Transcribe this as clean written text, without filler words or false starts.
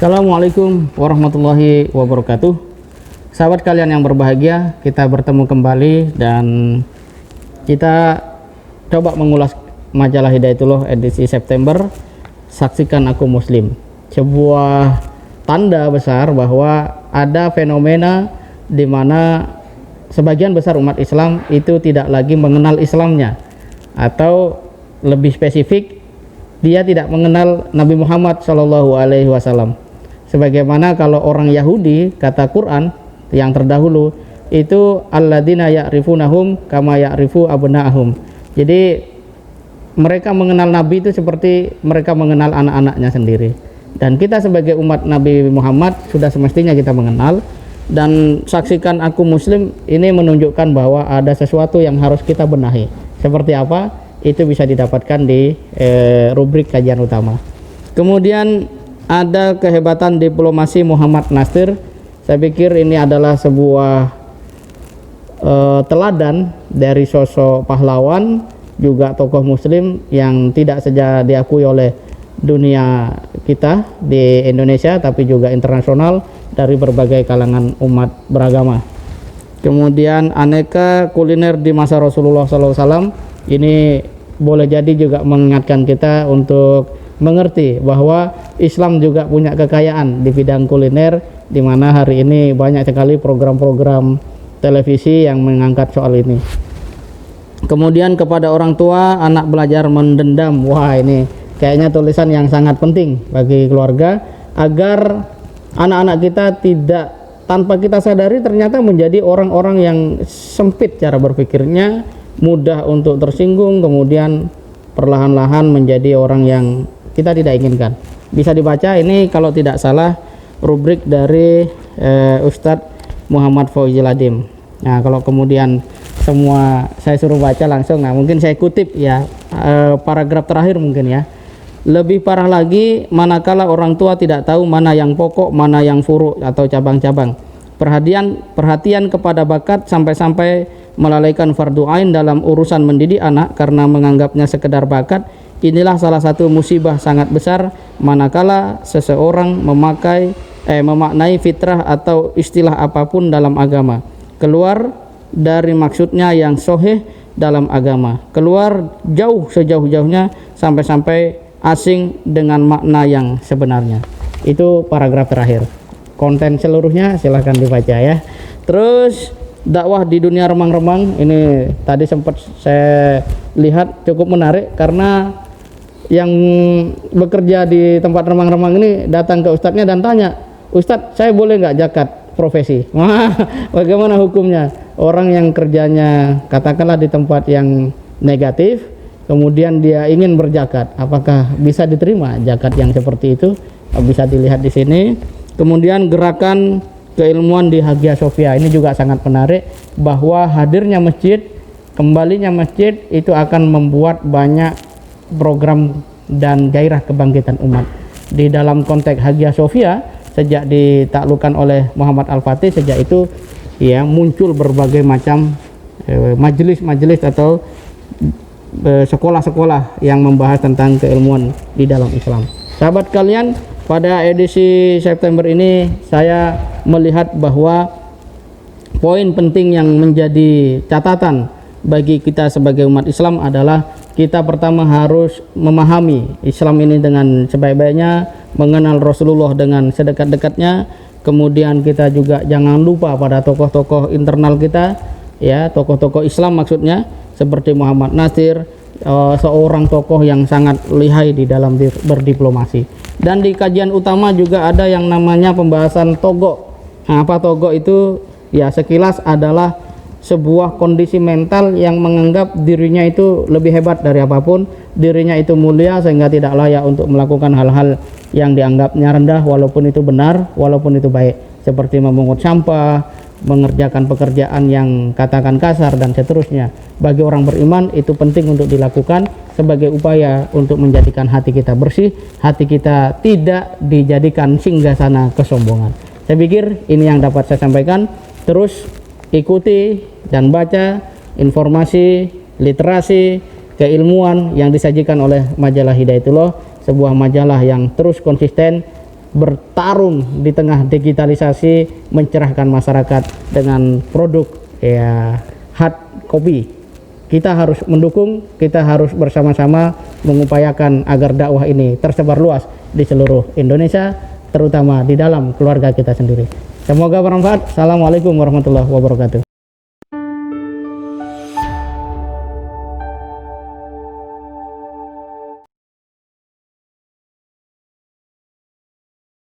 Assalamualaikum warahmatullahi wabarakatuh. Sahabat kalian yang berbahagia, kita bertemu kembali dan kita coba mengulas majalah Hidayatullah edisi September. Saksikan Aku Muslim, sebuah tanda besar bahwa ada fenomena di mana sebagian besar umat Islam itu tidak lagi mengenal Islamnya, atau lebih spesifik, dia tidak mengenal Nabi Muhammad SAW. Sebagaimana kalau orang Yahudi, kata Quran yang terdahulu itu alladzina ya'rifunahum kama ya'rifu abna'ahum. Jadi mereka mengenal Nabi itu seperti mereka mengenal anak-anaknya sendiri. Dan kita sebagai umat Nabi Muhammad sudah semestinya kita mengenal. Dan Saksikan Aku Muslim ini menunjukkan bahwa ada sesuatu yang harus kita benahi. Seperti apa? Itu bisa didapatkan di rubrik kajian utama. Kemudian ada kehebatan diplomasi Muhammad Nasir. Saya pikir ini adalah sebuah teladan dari sosok pahlawan, juga tokoh muslim yang tidak saja diakui oleh dunia kita di Indonesia, tapi juga internasional dari berbagai kalangan umat beragama. Kemudian aneka kuliner di masa Rasulullah SAW, ini boleh jadi juga mengingatkan kita untuk mengerti bahwa Islam juga punya kekayaan di bidang kuliner, di mana hari ini banyak sekali program-program televisi yang mengangkat soal ini. Kemudian kepada orang tua, anak belajar mendendam. Wah, ini kayaknya tulisan yang sangat penting bagi keluarga, agar anak-anak kita tidak, tanpa kita sadari, ternyata menjadi orang-orang yang sempit cara berpikirnya, mudah untuk tersinggung, kemudian perlahan-lahan menjadi orang yang kita tidak inginkan. Bisa dibaca ini kalau tidak salah rubrik dari Ustadz Muhammad Fauzil Adim. Nah, kalau kemudian semua saya suruh baca langsung, nah mungkin saya kutip ya paragraf terakhir mungkin ya. Lebih parah lagi manakala orang tua tidak tahu mana yang pokok, mana yang furu atau cabang-cabang. Perhatian kepada bakat sampai-sampai melalaikan fardu ain dalam urusan mendidik anak karena menganggapnya sekedar bakat. Inilah salah satu musibah sangat besar manakala seseorang memaknai fitrah atau istilah apapun dalam agama keluar dari maksudnya yang sahih dalam agama, keluar jauh sejauh-jauhnya sampai-sampai asing dengan makna yang sebenarnya. Itu paragraf terakhir. Konten seluruhnya silahkan dibaca ya. Terus dakwah di dunia remang-remang, ini tadi sempat saya lihat cukup menarik, karena yang bekerja di tempat remang-remang ini datang ke ustadznya dan tanya, "Ustadz, saya boleh nggak zakat profesi?" Wah, bagaimana hukumnya? Orang yang kerjanya katakanlah di tempat yang negatif, kemudian dia ingin berzakat, apakah bisa diterima zakat yang seperti itu? Bisa dilihat di sini. Kemudian gerakan keilmuan di Hagia Sophia, ini juga sangat menarik, bahwa hadirnya masjid, kembalinya masjid itu akan membuat banyak program dan gairah kebangkitan umat. Di dalam konteks Hagia Sophia, sejak ditaklukkan oleh Muhammad Al-Fatih, sejak itu ya muncul berbagai macam majelis-majelis atau sekolah-sekolah yang membahas tentang keilmuan di dalam Islam. Sahabat kalian, pada edisi September ini saya melihat bahwa poin penting yang menjadi catatan bagi kita sebagai umat Islam adalah kita pertama harus memahami Islam ini dengan sebaik-baiknya, mengenal Rasulullah dengan sedekat-dekatnya. Kemudian kita juga jangan lupa pada tokoh-tokoh internal kita, ya, tokoh-tokoh Islam maksudnya, seperti Muhammad Nasir, seorang tokoh yang sangat lihai di dalam berdiplomasi. Dan di kajian utama juga ada yang namanya pembahasan togok. Nah, apa togok itu? Ya, sekilas adalah sebuah kondisi mental yang menganggap dirinya itu lebih hebat dari apapun, dirinya itu mulia sehingga tidak layak untuk melakukan hal-hal yang dianggapnya rendah, walaupun itu benar, walaupun itu baik, seperti memungut sampah, mengerjakan pekerjaan yang katakan kasar, dan seterusnya. Bagi orang beriman itu penting untuk dilakukan sebagai upaya untuk menjadikan hati kita bersih, hati kita tidak dijadikan singgasana kesombongan. Saya pikir ini yang dapat saya sampaikan. Terus ikuti dan baca informasi, literasi, keilmuan yang disajikan oleh majalah Hidayatullah, sebuah majalah yang terus konsisten bertarung di tengah digitalisasi, mencerahkan masyarakat dengan produk ya hard copy. Kita harus mendukung, kita harus bersama-sama mengupayakan agar dakwah ini tersebar luas di seluruh Indonesia, terutama di dalam keluarga kita sendiri. Semoga bermanfaat. Assalamualaikum warahmatullahi wabarakatuh.